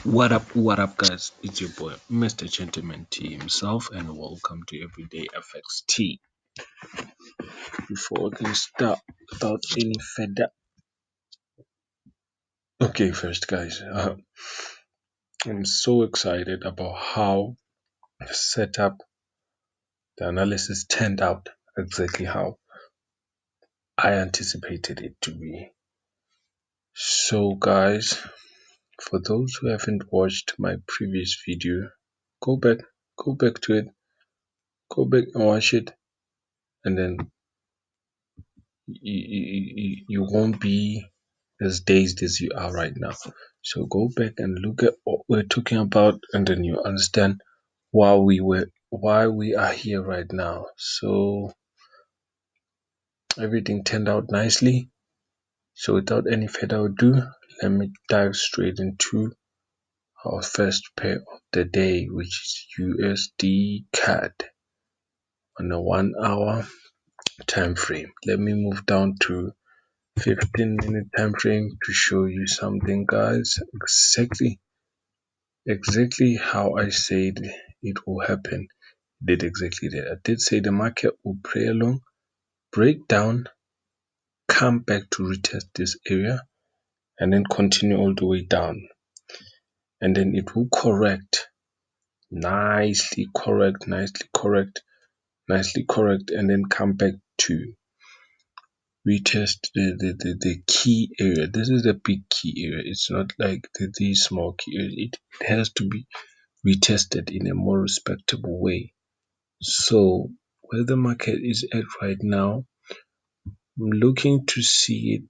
What up, guys? It's your boy, Mr. Gentleman T himself, and welcome to Everyday FXT. Before we can start without any further. Okay, first, guys, I'm so excited about how the setup, the analysis turned out exactly how I anticipated it to be. So, guys, for those who haven't watched my previous video, go back to it, go back and watch it, and then you won't be as dazed as you are right now. So go back and look at what we're talking about, and then you understand why we are here right now. So everything turned out nicely. So without any further ado, let me dive straight into our first pair of the day, which is USDCAD on a 1 hour time frame. Let me move down to 15-minute time frame to show you something, guys. Exactly how I said it will happen. Did exactly that. I did say the market will play along, break down, come back to retest this area, and then continue all the way down. And then it will correct, nicely correct, and then come back to retest the key area. This is the big key area. It's not like these small key areas. It has to be retested in a more respectable way. So where the market is at right now, I'm looking to see it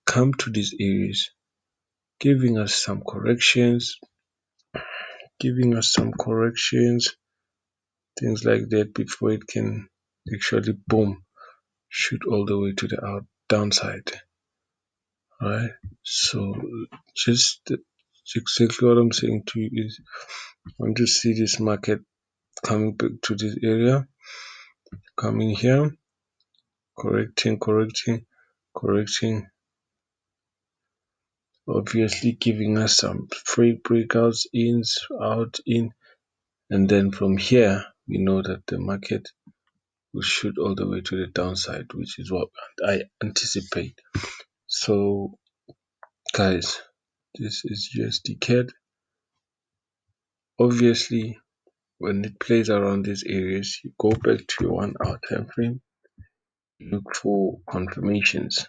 come to these areas, giving us some corrections, things like that, before it can actually boom, shoot all the way to the downside. Alright, so just exactly what I'm saying to you is, I want to see this market coming back to this area, coming here, correcting, obviously giving us some free breakouts, ins, out, in, and then from here we know that the market will shoot all the way to the downside, which is what I anticipate. So guys, this is USDCAD. Obviously, when it plays around these areas, you go back to your 1 hour time frame, look for confirmations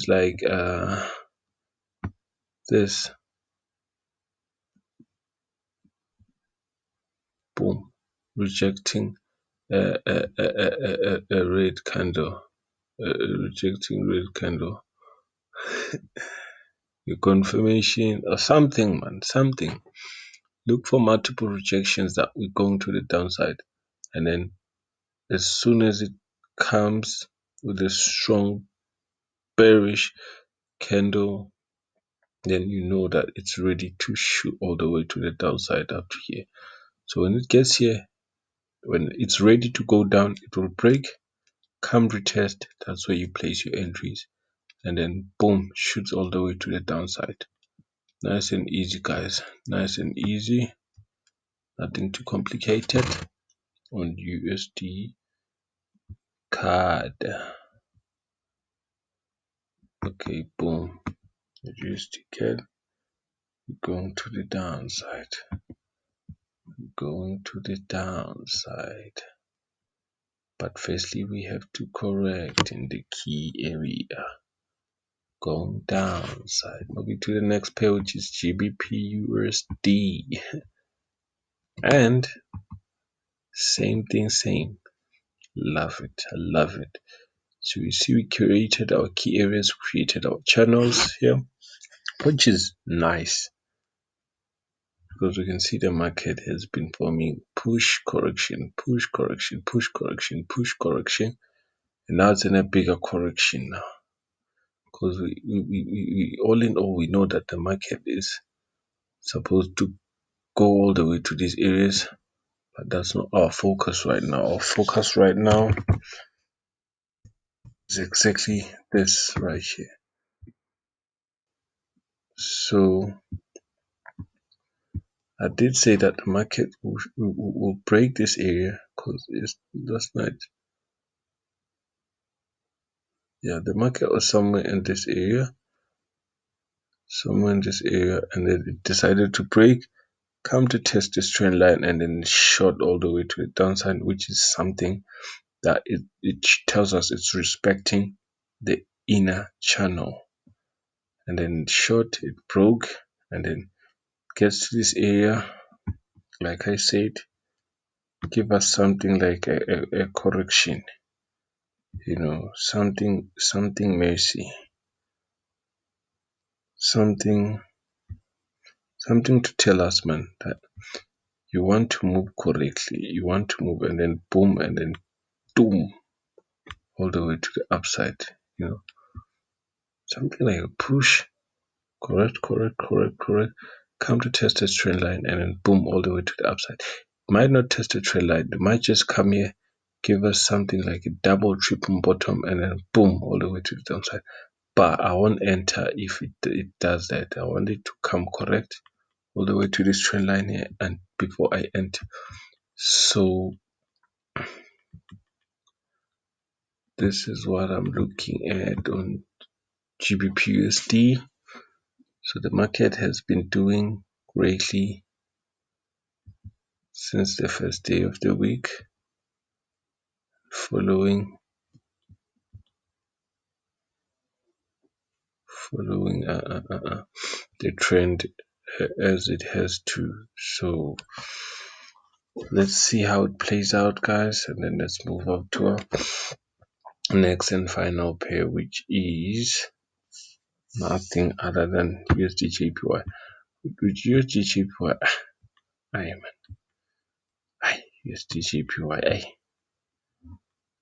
like this, boom, rejecting a red candle, rejecting red candle, your confirmation or something, man, something. Look for multiple rejections that we're going to the downside, and then as soon as it comes with a strong bearish candle, then you know that it's ready to shoot all the way to the downside up to here. So when it gets here, when it's ready to go down, it will break, come retest. That's where you place your entries, and then boom, shoots all the way to the downside. Nice and easy, guys, nice and easy, nothing too complicated on USD CAD. Okay, boom, USD CAD going to the downside, but firstly we have to correct in the key area, going downside. Moving to the next pair, which is GBPUSD, and same thing, love it, I love it. So you see, we created our key areas, created our channels here, which is nice, because we can see the market has been forming push correction, and now it's in a bigger correction now, because we all in all, we know that the market is supposed to go all the way to these areas, but that's not our focus right now. Our focus right now is exactly this right here. So I did say that the market will break this area because it's last night. Yeah, the market was somewhere in this area, and then it decided to break, come to test this trend line, and then shot all the way to the downside, which is something that it tells us it's respecting the inner channel. And then short, it broke, and then gets to this area. Like I said, give us something like a correction, something messy, something to tell us, man, that you want to move correctly, you want to move, and then boom, and then boom, all the way to the upside, something like a push, correct, come to test this trend line, and then boom, all the way to the upside. Might not test the trend line, it might just come here, give us something like a double, triple bottom, and then boom, all the way to the downside. But I won't enter if it does that. I want it to come correct all the way to this trend line here, and before I enter. So this is what I'm looking at on GBPUSD. So the market has been doing greatly since the first day of the week, following the trend as it has to. So let's see how it plays out, guys, and then let's move up to our next and final pair, which is nothing other than USDJPY. With USDJPY, USDJPY,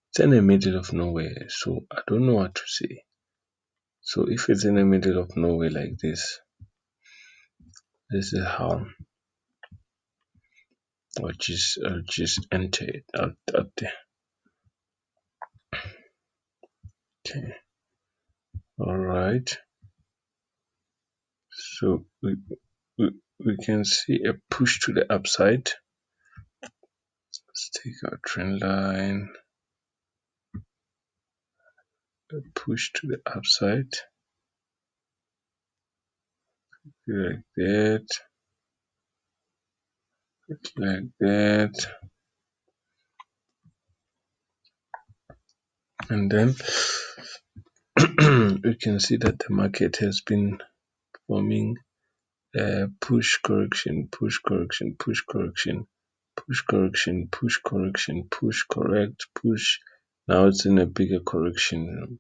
it's in the middle of nowhere, so I don't know what to say. So if it's in the middle of nowhere like this is how I'll just enter it out there. Okay, all right. So we can see a push to the upside. Let's take our trend line, a push to the upside, like that, like that, and then we can see that the market has been forming push correction, push correction, push correction, push correction, push correction, push correct, push. Now it's in a bigger correction,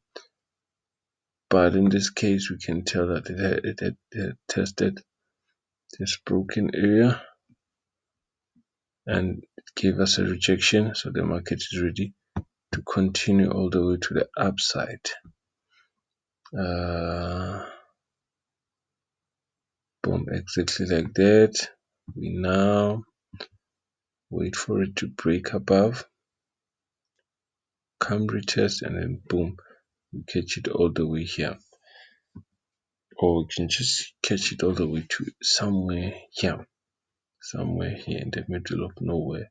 but in this case we can tell that it had tested this broken area and it gave us a rejection, so the market is ready to continue all the way to the upside. Boom, exactly like that. We now wait for it to break above, come retest, and then boom, we catch it all the way here, or we can just catch it all the way to somewhere here in the middle of nowhere,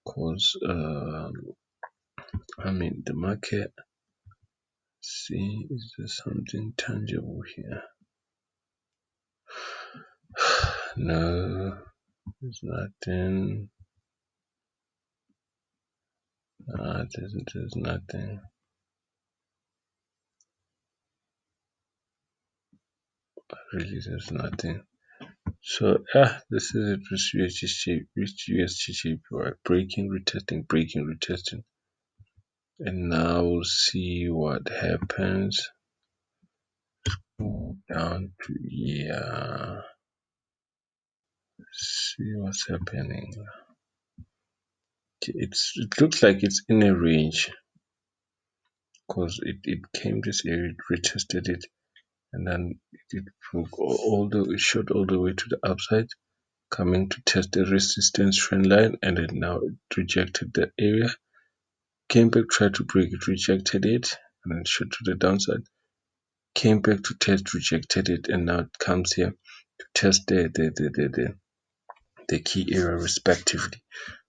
because the market, see, is there something tangible here? No, there's nothing. There's nothing. Really, there's nothing. So this is it with USDJPY, breaking, retesting, and now we'll see what happens. Down to here. See what's happening. It looks like it's in a range because it came this area, retested it, and then it broke it shot all the way to the upside, coming to test the resistance trend line, and then now it rejected the area, came back, tried to break it, rejected it, and then shot to the downside, came back to test, rejected it, and now it comes here to test the the key area respectively.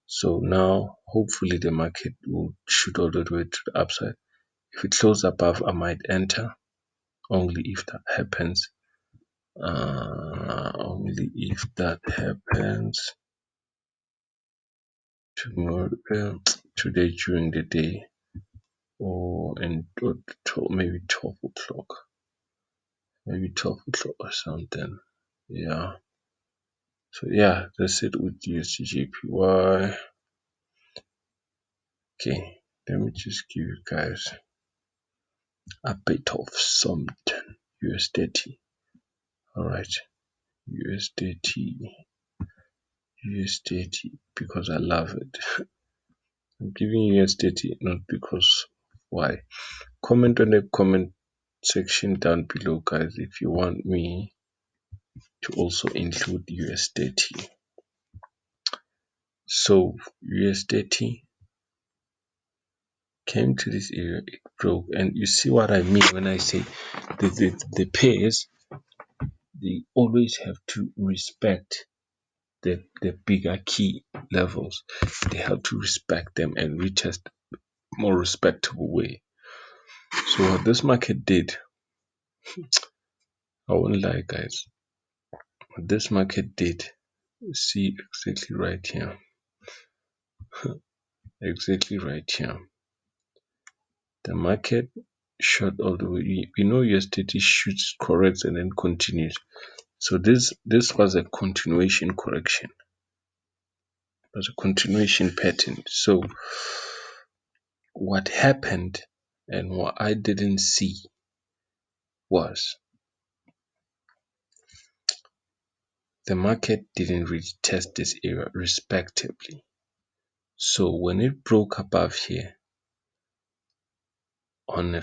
So now hopefully the market will shoot all the way to the upside. If it closes above, I might enter, only if that happens. Only if that happens tomorrow, today during the day, or maybe 12 o'clock, or something. Yeah. So yeah, that's it with USDJPY. Okay, let me just give you guys a bit of something. USDT. Alright, USDT, because I love it. I'm giving you USDT not because why. Comment on the comment section down below, guys, if you want me to also include USDT. So USDT came to this area, it broke, and you see what I mean when I say the pairs, they always have to respect the bigger key levels. They have to respect them and retest more respectable way. So what this market did, I won't lie, guys, what this market did, see exactly right here, the market shot all the way. You know, USDT shoots, corrects, and then continues. So this was a continuation correction. It was a continuation pattern. So what happened and what I didn't see was the market didn't really test this area respectively. So when it broke above here on a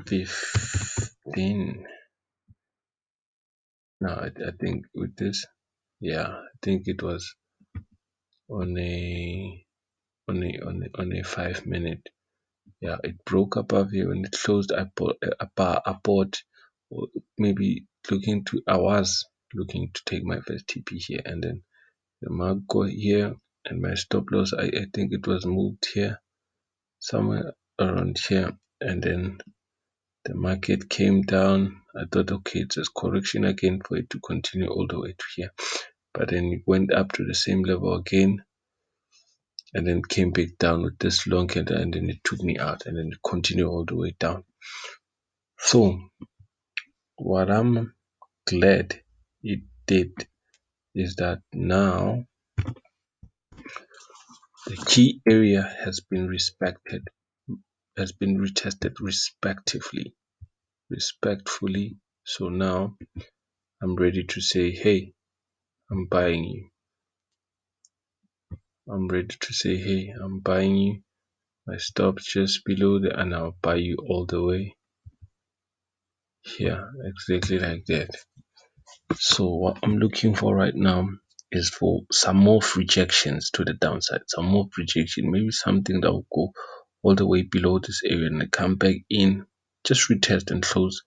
15, no, I think with this, yeah, I think it was on a 5 minute. Yeah, it broke above here. When it closed, I bought, or maybe I was looking to take my first TP here, and then the mark go here, and my stop loss, I think it was moved here, somewhere around here, and then the market came down. I thought, okay, it's a correction again for it to continue all the way to here, but then it went up to the same level again, and then came back down with this long candle, and then it took me out, and then it continued all the way down. So what I'm glad it did is that now the key area has been respected, has been retested respectfully. So now I'm ready to say, hey, I'm buying you. I'm ready to say, hey, I'm buying you. I stop just below there, and I'll buy you all the way here, exactly like that. So what I'm looking for right now is for some more rejections to the downside, some more rejection, maybe something that will go all the way below this area and come back in, just retest and close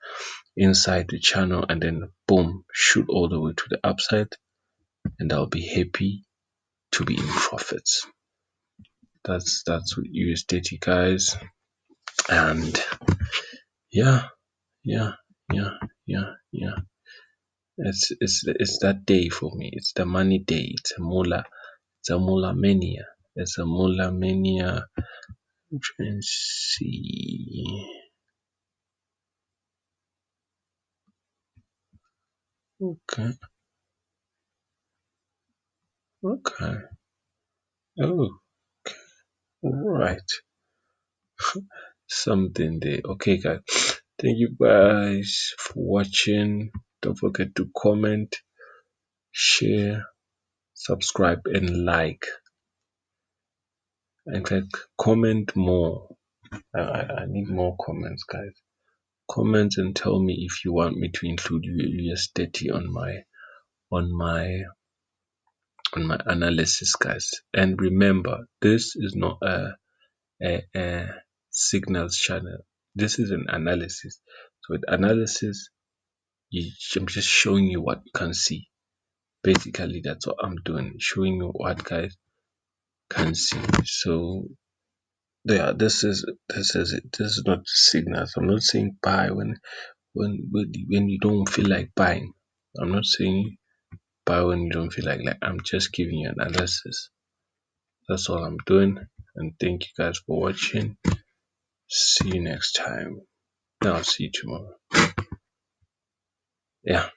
inside the channel, and then boom, shoot all the way to the upside, and I'll be happy to be in profits. That's with USDT, guys. And yeah. It's that day for me. It's the money day. It's a moolah. It's a moolah mania. It's a moolah mania. Let's see. Okay. Okay. Oh, right. Something there. Okay, guys. Thank you guys for watching. Don't forget to comment, share, subscribe, and like. In fact, comment more. I need more comments, guys. Comment and tell me if you want me to include US30 on my analysis, guys. And remember, this is not a signals channel. This is an analysis. So with analysis, I'm just showing you what you can see. Basically, that's what I'm doing, showing you what guys can see. So yeah, this is it. This is not signals. I'm not saying buy when you don't feel like buying. I'm not saying buy when you don't feel like I'm just giving you an analysis. That's all I'm doing. And thank you guys for watching. See you next time. No, I'll see you tomorrow. Yeah.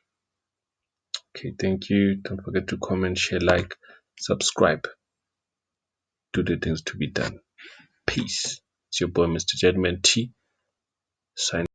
Okay, thank you. Don't forget to comment, share, like, subscribe. Do the things to be done. Peace. It's your boy Mr. Jedman T. Sign